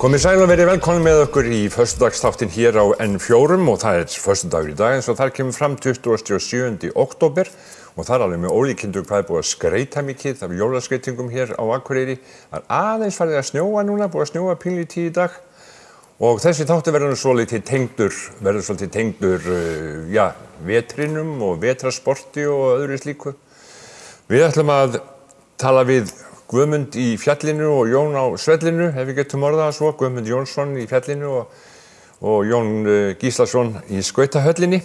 Komið sæl og verið velkomin með okkur í föstudagsþáttinn hér á N4 og það föstudagur í dag eins og þar kemur fram 27. október og það alveg með ólíkindur hvað búið að skreyta mikið af jólaskreytingum hér á Akureyri. Það aðeins farið að snjóa núna, búið að snjóa pínlítið í dag og þessi þáttur verður svolítið tengdur vetrinum og vetrasporti og öðru slíku. Við ætlum að tala við Guðmund í fjallinu og Jón á svellinu, ef við getum orðað svo, Guðmund Jónsson í fjallinu og Jón Gíslason í skautahöllinni.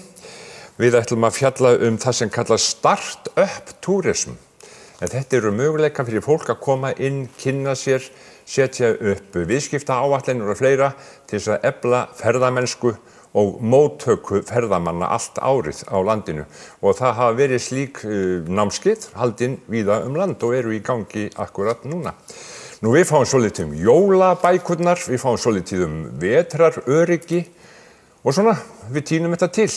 Við ætlum að fjalla það sem kallast start-up tourism. En þetta eru möguleikar fyrir fólk að koma inn, kynna sér, setja upp viðskiptaáætlanir og fleira til þess að efla ferðamennsku og móttöku ferðamanna allt árið á landinu. Og það hafa verið slík námskeið haldin víða land og eru í gangi akkurat núna. Nú við fáum svolítið jólabækurnar, við fáum svolítið vetraröryggi og svona, við tínum þetta til.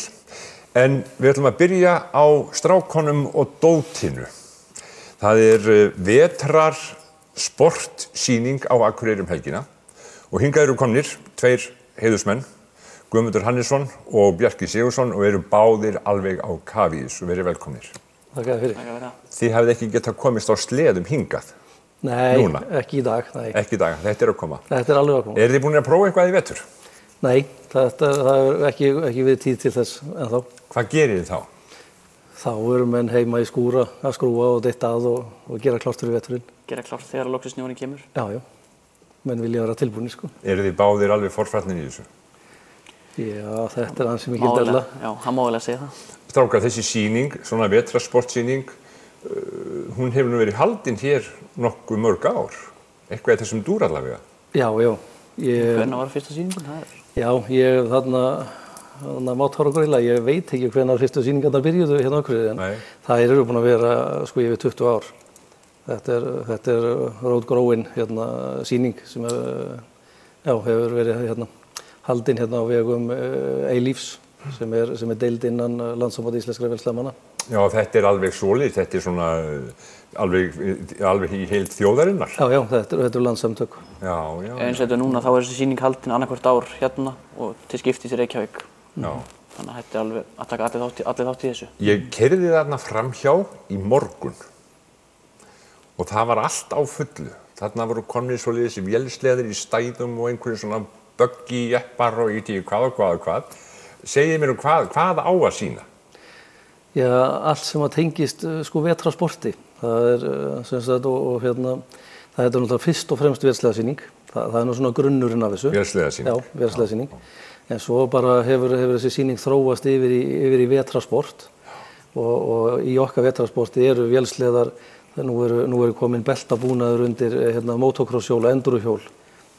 En við ætlum að byrja á strákonum og dótinu. Það vetrarsportsýning á Akureyri helgina og hingað eru komnir tveir heiðursmenn, Guðmundur Hannesson og Bjarki Sigurðsson og eru báðir alveg á kafi í þessu. Verið velkomnir. Takk fyrir. Þið hafið ekki getað komist á sleðum hingað? Nei, núna? Ekki í dag. Nei. Ekki í dag, þetta er að koma? Þetta er alveg að koma. Eru þið búin að prófa eitthvað í vetur? Nei, það er ekki við tíð til þess ennþá. Hvað gerir þið þá? Þá eru menn heima í skúra að skrúa og dytta að og gera klárt fyrir veturinn. Gera klárt þegar loksins snjórinn kemur? Já. Menn vilja vera tilbúnir, sko. Eru þið báðir alveg forfallnir í þessu? Já, þetta er ansi mikil della. Já, hann má vel að segja það. Strákar, þessi sýning, svona vetrarsportsýning, hún hefur nú verið haldin hér nokkuð mörg ár. Eitthvað í þessum dúr allavega. Já. Hvenær var fyrsta sýningun? Já, ég þarna Máttháragrilla, ég veit ekki hvenær fyrstu sýningarnar byrjuðu hérna á Akureyri, en það eru búin að vera sko yfir 20 ár. Þetta er rótgróin sýning sem hefur verið haldin hérna á vegum Eilífs sem er deild innan Landssamband íslenskra vélsleðamanna. Já, þetta er alveg svoleiðis, þetta er svona alveg í heild þjóðarinnar. Já, þetta eru landssamtök. Já. Eins og þetta núna, þá er þessi sýning haldin annað ár hérna og til skiptis í Reykjavík. Já. Þannig að þetta er alveg að taka allir þátt í þessu. Ég keyrði þarna framhjá í morgun og það var allt á fullu. Þarna voru komnir svoleiðis vélsleðir í stæðum og einhverjum svona buggy jeppar og ég veit ekki hvað. Segið mér hvað á að sýna? Já, allt sem að tengist sko vetrarsporti. Það er sem sagt það er náttúrulega fyrst og fremst vélsleðasýning. Það er nú svona grunnurinn af þessu. Vélsleðasýning. Já, vélsleðasýning. En svo bara hefur þessi sýning þróast yfir í vetrarsport og í okkar vetrarsporti eru vélsleðar. Nú eru komin beltabúnaður undir motocrosshjól og endurhjól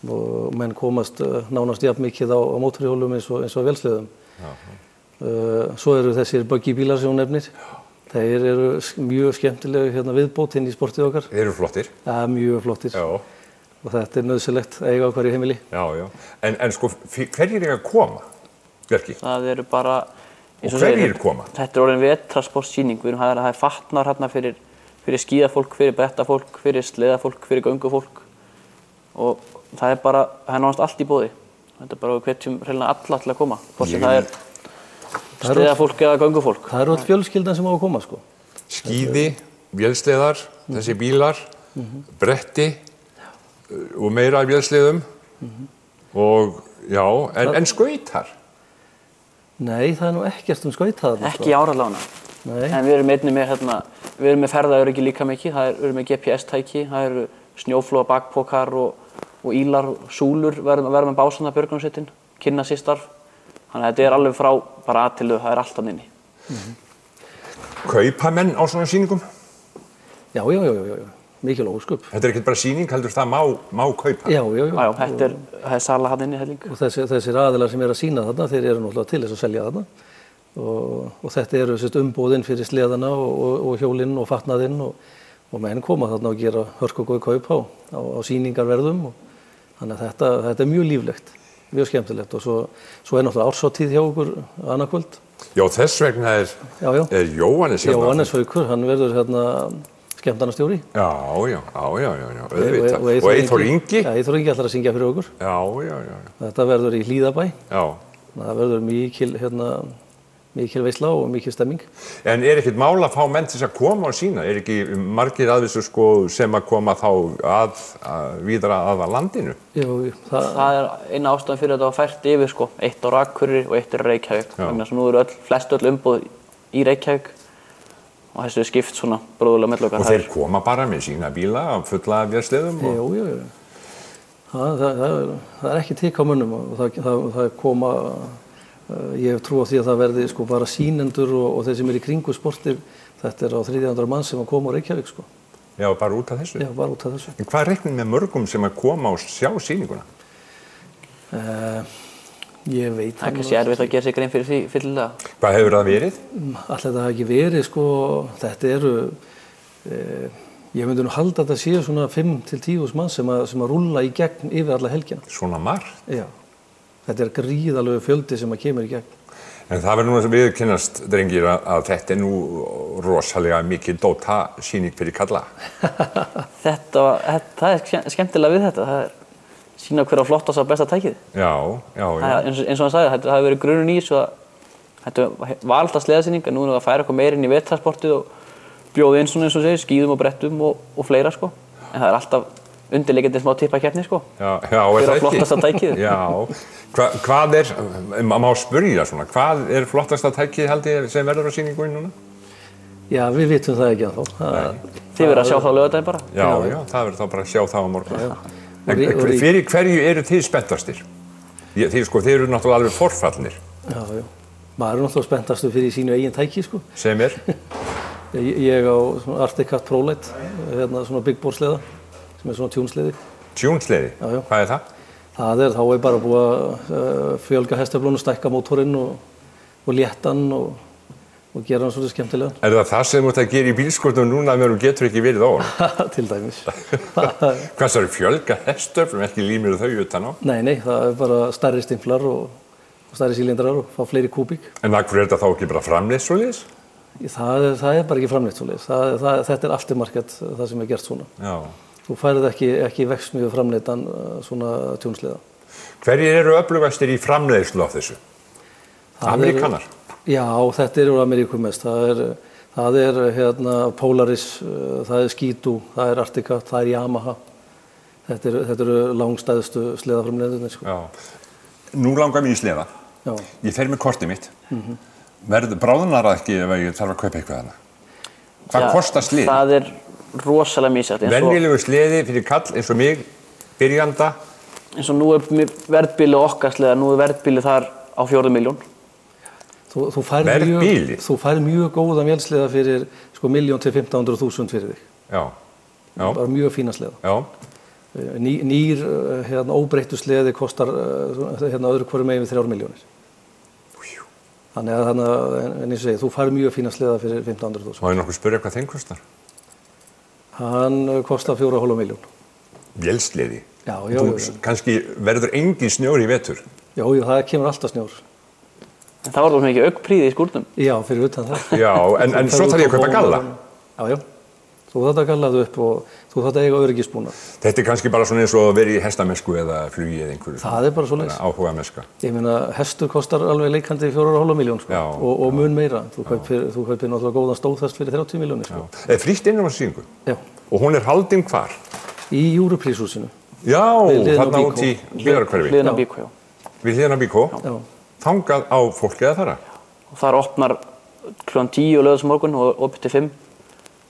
og menn komast nánast jafn mikið á mótorhjólum eins og vélsleðum. Svo eru þessir buggy bílar sem hún nefnir. Þeir eru mjög skemmtilega viðbót inn í sportið okkar. Þeir eru flottir? Ja, mjög flottir. Já. Og þetta er nauðsynlegt að eiga á hverju heimili. Já. En sko, hverjir eru að koma, Bjarki? Það eru bara... Og hverjir koma? Þetta er orðin vetrarsportsýning. Það er fatnar hérna fyrir skíðafólk, fyrir brettafólk, fyrir sleðafólk, fyrir göngufólk. Og það er nánast allt í boði. Þetta er bara við hvetjum hreinlega alla til að koma. Hvort sem það er sleðafólk eða göngufólk. Það er öll fjölskyldan sem á að koma, sko. Skíði, vélsleðar, þessi bílar, bretti og meira af vélsleðum. Og já, en skautar? Nei, það er nú ekkert skautar. Ekki áralána. En við erum einnig með ferðaöryggi líka mikið. Við erum með GPS-tæki, það eru snjóflóða bakpokar og ílar, súlur verða með básana björgunarsveitin, kynna sér starf. Þannig að þetta er alveg frá bara að til þau, það er allt að inni. Kaupa menn á svona sýningum? Já, mikil ósköp. Þetta er ekki bara sýning, heldur það má kaupa? Já. Já, þetta er sala hann inni helling. Og þessir aðilar sem eru að sýna þarna, þeir eru náttúrulega til þess að selja þarna. Og þetta eru umbúðin fyrir sleðana og hjólinn og fatnaðinn og menn koma þarna og gera hörkugóð kaup á sýningarverðum. Þannig að þetta er mjög líflegt, mjög skemmtilegt og svo er náttúrulega árshátíð hjá okkur annað kvöld. Já, þess vegna er Jóhannes hérna. Jóhannes Haukur, hann verður skemmtanastjóri. Já, auðvitað. Og Eyþór Ingi. Já, Eyþór Ingi ætlar að syngja fyrir okkur. Já. Þetta verður í Hlíðabæ. Já. Það verður mikil veisla og mikil stemming. En ekkert mál að fá menn til að koma og sína? Ekki margir að þessu sko sem að koma þá víðra að landinu? Jú, það eina ástæðan fyrir að þetta var fært yfir sko. Eitt á Akureyri og eitt Reykjavík. Þannig að nú eru flest öll umboð í Reykjavík og þessu er skipt svona bróðulega milli okkar. Og þeir koma bara með sína bíla fulla af vélsleðum? Jú. Það er ekki tikk á mönnum og það koma. Ég hef trú á því að það verði sko bara sýnendur og þeir sem í kringu sportið. Þetta er á 300 manns sem að koma á Reykjavík sko. Já, bara út af þessu? Já, bara út af þessu. En hvað reiknir með mörgum sem að koma og sjá sýninguna? Ég veit það. Það er kannski erfitt að gera sig grein fyrir því fyllilega. Hvað hefur það verið? Alltaf það hafi ekki verið sko, þetta eru, ég myndi nú halda að þetta séu svona 5-10 manns sem að rúlla í gegn yfir alla helgina. Svona margt? Já. Þetta er gríðalegu fjöldi sem að kemur í gegn. En það verður nú að viðurkennast, drengir, að þetta er nú rosalega mikið dótasýning fyrir kalla. Það er skemmtilega við þetta. Það er sýna hver á flottast og besta tækið. Já. Eins og hann sagði, þetta hafi verið grunninn í þessu að þetta var alltaf sleðasýning, en nú er það að færa eitthvað meira inn í vetrarsportið og bjóða inn svona eins og segir, skíðum og brettum og fleira sko. En það er alltaf undirleikandi smá tippakeppni sko. Já, er það ekki? Fyrir flottasta tækið. Já. Hvað er, má spyrja svona, hvað er flottasta tækið held ég sem verður á sýningunni núna? Já, við vitum það ekki ennþá. Þið verður að sjá það á laugardaginn bara? Já, það verður þá bara að sjá það á morgun. En fyrir hverju eru þið spenntastir? Þið eru náttúrulega alveg forfallnir. Já. Maður er náttúrulega spenntastur fyrir sínu eigin tæki sko. Sem er? Ég á Arctic Cat ProLite, svona big bore sleða, sem er svona tjúnsleiði. Tjúnsleiði? Já. Hvað er það? Þá er bara búið að fjölga hestaflónu, stækka mótorinn og létta hann og gera hann svolítið skemmtilegan. Er það sem þú ert að gera í bílskotnum núna meðan þú getur ekki verið á hann? Til dæmis. Hvað það eru fjölga hestöflum, ekki límir þau utan á? Nei, það er bara stærri stimplar og stærri sílindrar og fá fleiri kúbík. En hverju er þetta þá ekki bara framleitt svoleiðis? Það er bara ekki framleitt svoleiðis. Þetta er aftermarket, það sem er gert svona. Já. Þú færið ekki verksmiðju framleiddan svona tjónsliða. Hverjir eru öflugastir í framleiðslu af þessu? Ameríkanar? Já, þetta eru Ameríku mest. Það er Polaris, það er Skidoo, það er Arctic Cat, það er Yamaha. Þetta eru langstæðustu sleðaframleiðendurnir sko. Já. Nú langar mér í sleða. Já. Ég fer með kortið mitt. Bráðnar það ekki ef ég þarf að kaupa eitthvað hana? Hvað kostar sleði? Það er rosalega mísætt. Venjulegu sleði fyrir kall eins og mig, byrjanda. Eins og nú er verðbíli okkar sleða, nú er verðbíli þar á 4 milljón. Þú fær mjög góða vélsleða fyrir sko 1.000.000 til 15.000 fyrir þig. Já. Bara mjög fína sleða. Já. Nýr óbreyttur sleði kostar öðru hverju megin við 3 milljónir. Þannig að eins og segi, þú fær mjög fína sleða fyrir 15.000. Má ég nokkuð spyrja hvað þeim kostar? Hann kostar 4,5 milljón. Vélsleði? Já. Kannski verður engin snjór í vetur? Já, það kemur alltaf snjór. En það var það mikið aukprýði í skúrnum? Já, fyrir utan það. Já, en svo þarf ég að kaupa galla? Já. Þú þarft að galla það upp og þú þarft að eiga öryggisbúnað. Þetta er kannski bara svona eins og að vera í hestamennsku eða flugi eða einhverju? Það er bara svoleiðis. Áhuga mennska. Ég meina, hestur kostar alveg leikandi 4,5 milljón sko. Og mun meira. Þú kaupir náttúrulega góðan stóðhest fyrir 30 milljónir sko. Er frítt inn á sýningu? Já. Og hún er haldin hvar? Í Júrupríshúsinu. Já, þarna út í Hlíðarhverfi. Hliðina á Bíkó, já. Við Hliðina á Bíkó? Já. Þangað á fólkið að fara? Og þar opnar kl. 10 laugardagsmorgun og opið til 5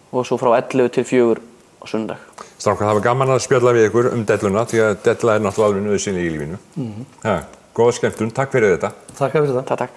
og svo frá 11 til 4 á sunnudag. Strákar, það var gaman að spjalla við ykkur delluna því að della er náttúrulega alveg nauðsynleg í lífinu. Góða skemmtun, takk fyrir þetta. Takk fyrir það. Takk.